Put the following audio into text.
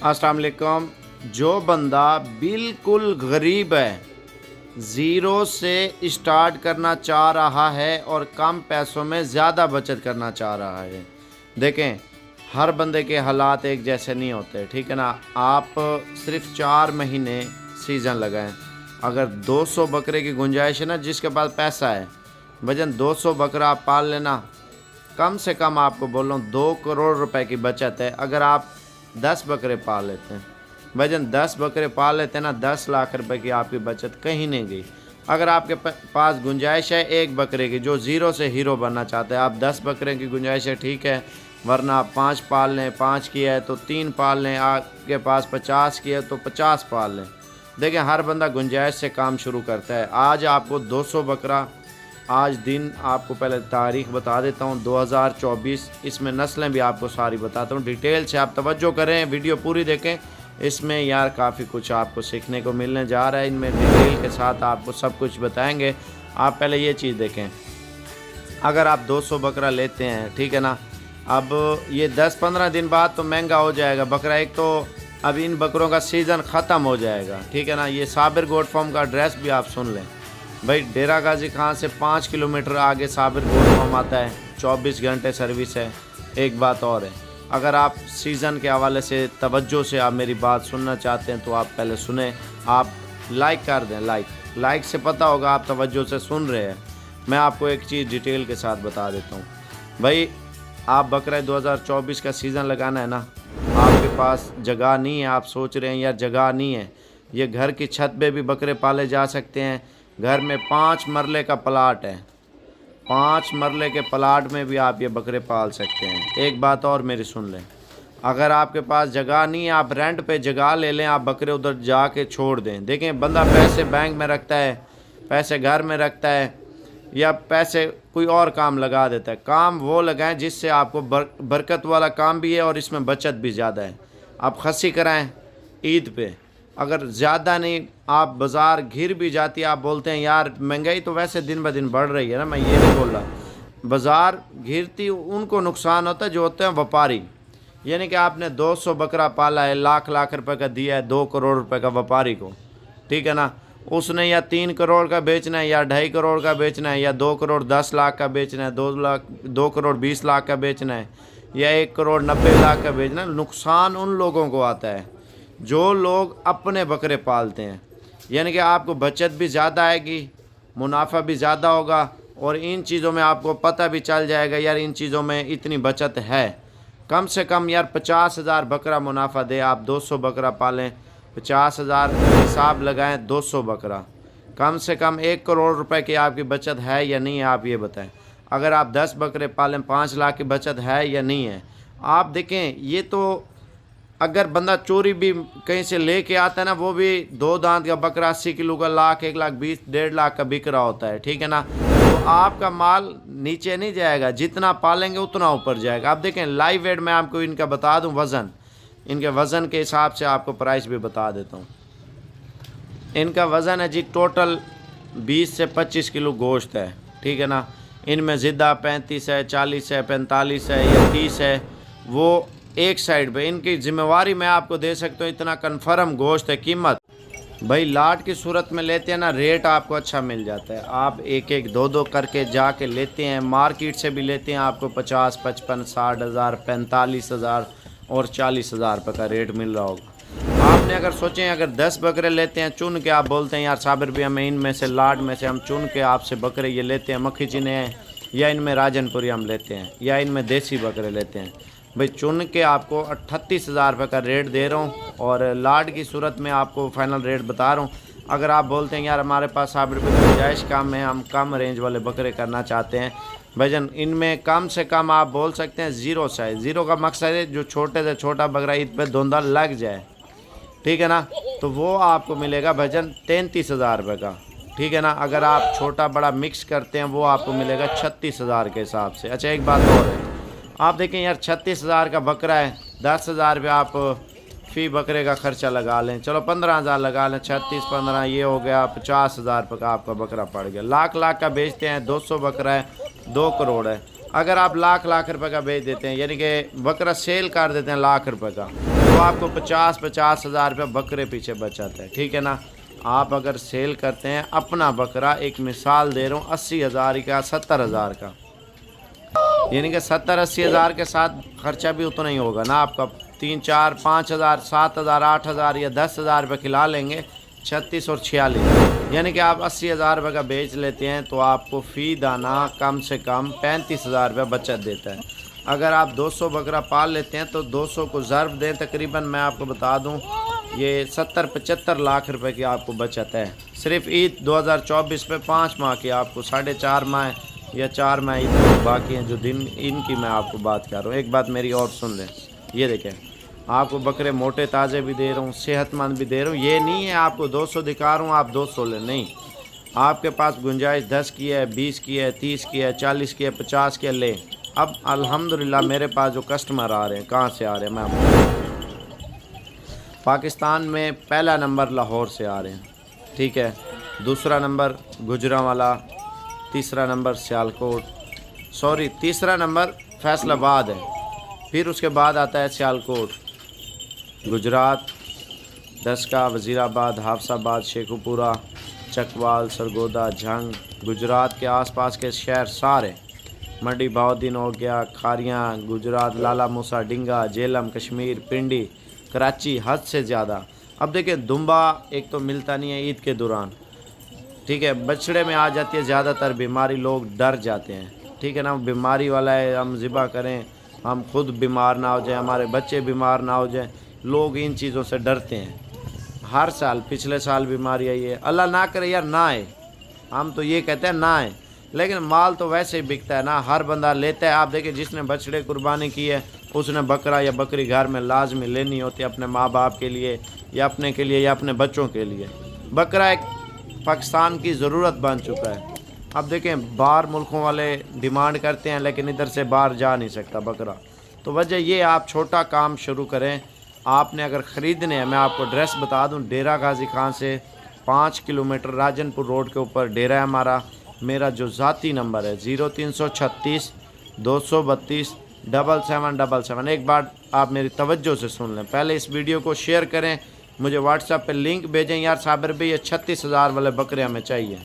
अस्सलाम वालेकुम। जो बंदा बिल्कुल गरीब है, ज़ीरो से स्टार्ट करना चाह रहा है और कम पैसों में ज़्यादा बचत करना चाह रहा है, देखें हर बंदे के हालात एक जैसे नहीं होते, ठीक है ना। आप सिर्फ 4 महीने सीज़न लगाएं। अगर 200 बकरे की गुंजाइश है ना, जिसके पास पैसा है भजन 200 बकरा आप पाल लेना, कम से कम आपको बोल रहा हूँ 2 करोड़ रुपए की बचत है। अगर आप 10 बकरे पाल लेते हैं भजन 10 बकरे पाल लेते हैं ना, 10 लाख रुपए की आपकी बचत कहीं नहीं गई। अगर आपके पास गुंजाइश है एक बकरे की, जो ज़ीरो से हीरो बनना चाहते हैं, आप 10 बकरे की गुंजाइश है ठीक है, वरना आप 5 पाल लें, 5 की है तो 3 पाल लें, आपके पास 50 की है तो 50 पाल लें। देखें हर बंदा गुंजाइश से काम शुरू करता है। आज आपको 200 बकरा, आज दिन आपको पहले तारीख बता देता हूँ 2024, इसमें नस्लें भी आपको सारी बताता हूँ डिटेल से। आप तवज्जो करें, वीडियो पूरी देखें, इसमें यार काफ़ी कुछ आपको सीखने को मिलने जा रहा है। इनमें डिटेल के साथ आपको सब कुछ बताएंगे। आप पहले ये चीज़ देखें, अगर आप 200 बकरा लेते हैं ठीक है ना, अब ये 10-15 दिन बाद तो महंगा हो जाएगा बकरा। एक तो अब इन बकरों का सीज़न ख़त्म हो जाएगा, ठीक है ना। ये साबिर गोट फार्म का एड्रेस भी आप सुन लें भाई, डेरा गाजी खान से 5 किलोमीटर आगे साबिर गोट फार्म आता है, 24 घंटे सर्विस है। एक बात और है, अगर आप सीज़न के हवाले से तवज्जो से आप मेरी बात सुनना चाहते हैं तो आप पहले सुने, आप लाइक कर दें। लाइक से पता होगा आप तवज्जो से सुन रहे हैं। मैं आपको एक चीज़ डिटेल के साथ बता देता हूँ भाई, आप बकरा 2024 का सीज़न लगाना है ना, आपके पास जगह नहीं है, आप सोच रहे हैं यार जगह नहीं है, ये घर की छत पे भी बकरे पाले जा सकते हैं। घर में 5 मरले का प्लाट है, 5 मरले के प्लाट में भी आप ये बकरे पाल सकते हैं। एक बात और मेरी सुन लें, अगर आपके पास जगह नहीं है, आप रेंट पे जगह ले लें, आप बकरे उधर जाके छोड़ दें। देखें बंदा पैसे बैंक में रखता है, पैसे घर में रखता है, या पैसे कोई और काम लगा देता है। काम वो लगाएं जिससे आपको बरकत वाला काम भी है और इसमें बचत भी ज़्यादा है। आप खस्सी कराएं ईद पे, अगर ज़्यादा नहीं आप बाज़ार घिर भी जाती है, आप बोलते हैं यार महंगाई तो वैसे दिन ब दिन बढ़ रही है ना, मैं ये नहीं बोल रहा, बाज़ार घिरती उनको नुकसान होता है जो होते हैं व्यापारी। यानी कि आपने 200 बकरा पाला है, लाख रुपए का दिया है 2 करोड़ रुपए का व्यापारी को, ठीक है ना। उसने या 3 करोड़ का बेचना है, या 2.5 करोड़ का बेचना है, या 2 करोड़ 10 लाख का बेचना है, 2 करोड़ 20 लाख का बेचना है, या 1 करोड़ 90 लाख का बेचना है। नुकसान उन लोगों को आता है जो लोग अपने बकरे पालते हैं। यानी कि आपको बचत भी ज़्यादा आएगी, मुनाफा भी ज़्यादा होगा, और इन चीज़ों में आपको पता भी चल जाएगा यार इन चीज़ों में इतनी बचत है। कम से कम यार 50,000 बकरा मुनाफा दे, आप 200 बकरा पालें, 50,000 हिसाब लगाएं, 200 बकरा, कम से कम 1 करोड़ रुपए की आपकी बचत है या नहीं है, आप ये बताएं। अगर आप 10 बकरे पालें 5 लाख की बचत है या नहीं है। आप देखें ये तो अगर बंदा चोरी भी कहीं से लेके आता है ना, वो भी 2 दांत का बकरा 80 किलो का, लाख 1,20,000 1.5 लाख का बिक रहा होता है, ठीक है ना। तो आपका माल नीचे नहीं जाएगा, जितना पालेंगे उतना ऊपर जाएगा। आप देखें लाइव वेट में आपको इनका बता दूं, वज़न, इनके वज़न के हिसाब से आपको प्राइस भी बता देता हूँ। इनका वज़न है जी टोटल 20 से 25 किलो गोश्त है, ठीक है ना। इनमें ज़िद्दा 35 है, 40 है, 45 है या 30 है, वो एक साइड पे इनकी जिम्मेवारी मैं आपको दे सकता हूँ। इतना कन्फर्म गोश्त है। कीमत भाई लाट की सूरत में लेते हैं ना, रेट आपको अच्छा मिल जाता है। आप 1-1, 2-2 करके जाके लेते हैं, मार्केट से भी लेते हैं, आपको 50, 55, 60 हज़ार, 45 हज़ार और 40 हज़ार रुपये का रेट मिल रहा होगा। आपने अगर सोचें अगर 10 बकरे लेते हैं चुन के, आप बोलते हैं यार साबिर भी हमें इनमें से लाट में से हम चुन के आपसे बकरे ये लेते हैं, मक्खी चिने हैं, या इनमें राजनपुरी हम लेते हैं, या इनमें देसी बकरे लेते हैं, भाई चुन के आपको 38,000 रुपये का रेट दे रहा हूँ, और लाट की सूरत में आपको फाइनल रेट बता रहा हूँ। अगर आप बोलते हैं यार हमारे पास साबिर भी गुंजाइश कम है, हम कम रेंज वाले बकरे करना चाहते हैं भाईजान, इनमें कम से कम आप बोल सकते हैं 0 साइज़। 0 का मकसद है जो छोटे से छोटा बकरा ईद पे धुंधा लग जाए, ठीक है ना, तो वो आपको मिलेगा भाईजान 33,000 रुपये का, ठीक है ना। अगर आप छोटा बड़ा मिक्स करते हैं वो आपको मिलेगा 36,000 के हिसाब से। अच्छा एक बात और है, आप देखें यार 36,000 का बकरा है, 10,000 रुपये आप फ़ी बकरे का ख़र्चा लगा लें, चलो 15,000 लगा लें, 36 15 ये हो गया 50,000 रुपये का आपका बकरा पड़ गया। लाख का बेचते हैं, 200 बकरा है, 2 करोड़ है। अगर आप लाख रुपए का बेच देते हैं, यानी कि बकरा सेल कर देते हैं लाख रुपए का, तो आपको 50 हज़ार रुपये बकरे पीछे बचाता है। ठीक है ना। आप अगर सेल करते हैं अपना बकरा, एक मिसाल दे रहा हूँ, 80,000 का, 70,000 का, यानी कि 70-80 हज़ार के साथ खर्चा भी उतना ही होगा ना आपका। 3-4-5 हज़ार, 7,000, 8,000 या 10,000 रुपये खिला लेंगे, 36 और 46, यानी कि आप 80,000 रुपये का बेच लेते हैं तो आपको फ़ी दाना कम से कम 35,000 रुपये बचत देता है। अगर आप 200 बकरा पाल लेते हैं तो 200 को ज़र्ब दें, तकरीबन मैं आपको बता दूं ये 70-75 लाख रुपए की आपको बचत है। सिर्फ ईद 2024 पे 5 माह की आपको 4.5 माह या 4 माह ईद बाकी हैं जो दिन, इनकी मैं आपको बात कर रहा हूँ। एक बात मेरी और सुन लें, ये देखें आपको बकरे मोटे ताज़े भी दे रहा हूँ, सेहतमंद भी दे रहा हूँ। ये नहीं है आपको 200 दिखा रहा हूँ आप 200 लें, नहीं। आपके पास गुंजाइश 10 की है, 20 की है, 30 की है, 40 की है, 50 की है, लें। अब अल्हम्दुलिल्लाह मेरे पास जो कस्टमर आ रहे हैं, कहाँ से आ रहे हैं मैं आपको, पाकिस्तान में पहला नंबर लाहौर से आ रहे हैं। ठीक है, दूसरा नंबर गुजरांवाला, तीसरा नंबर सियालकोट, तीसरा नंबर फैसलाबाद है, फिर उसके बाद आता है सियालकोट, गुजरात, दसका, वज़ीराबाद, हाफसाबाद, शेखुपुरा, चकवाल, सरगोदा, झंग, गुजरात के आसपास के शहर सारे, मंडी बहाउद्दीन हो गया, खारियाँ, गुजरात, लाला मूसा, डिंगा, जेलम, कश्मीर, पिंडी, कराची, हद से ज़्यादा। अब देखिए दुम्बा एक तो मिलता नहीं है ईद के दौरान, ठीक है, बछड़े में आ जाती है ज़्यादातर बीमारी, लोग डर जाते हैं। ठीक है ना, बीमारी वाला है, हम ज़िबा करें, हम खुद बीमार ना हो जाए, हमारे बच्चे बीमार ना हो जाए, लोग इन चीज़ों से डरते हैं। हर साल, पिछले साल बीमारी आई है, अल्लाह ना करे यार ना आए, हम तो ये कहते हैं ना आए, लेकिन माल तो वैसे ही बिकता है ना, हर बंदा लेता है। आप देखिए जिसने बछड़े कुर्बानी की है उसने बकरा या बकरी घर में लाजमी लेनी होती है, अपने माँ बाप के लिए या अपने के लिए या अपने बच्चों के लिए। बकरा एक पाकिस्तान की ज़रूरत बन चुका है। अब देखें बाहर मुल्कों वाले डिमांड करते हैं लेकिन इधर से बाहर जा नहीं सकता बकरा, तो वजह ये आप छोटा काम शुरू करें। आपने अगर ख़रीदने हैं, मैं आपको एड्रेस बता दूं, डेरा गाजी खान से 5 किलोमीटर राजनपुर रोड के ऊपर डेरा है हमारा। मेरा जो ज़ाती नंबर है 0336 232 7777। एक बार आप मेरी तवज्जो से सुन लें, पहले इस वीडियो को शेयर करें, मुझे व्हाट्सएप पे लिंक भेजें यार साबिर भाई ये 36,000 वाले बकरे हमें चाहिए।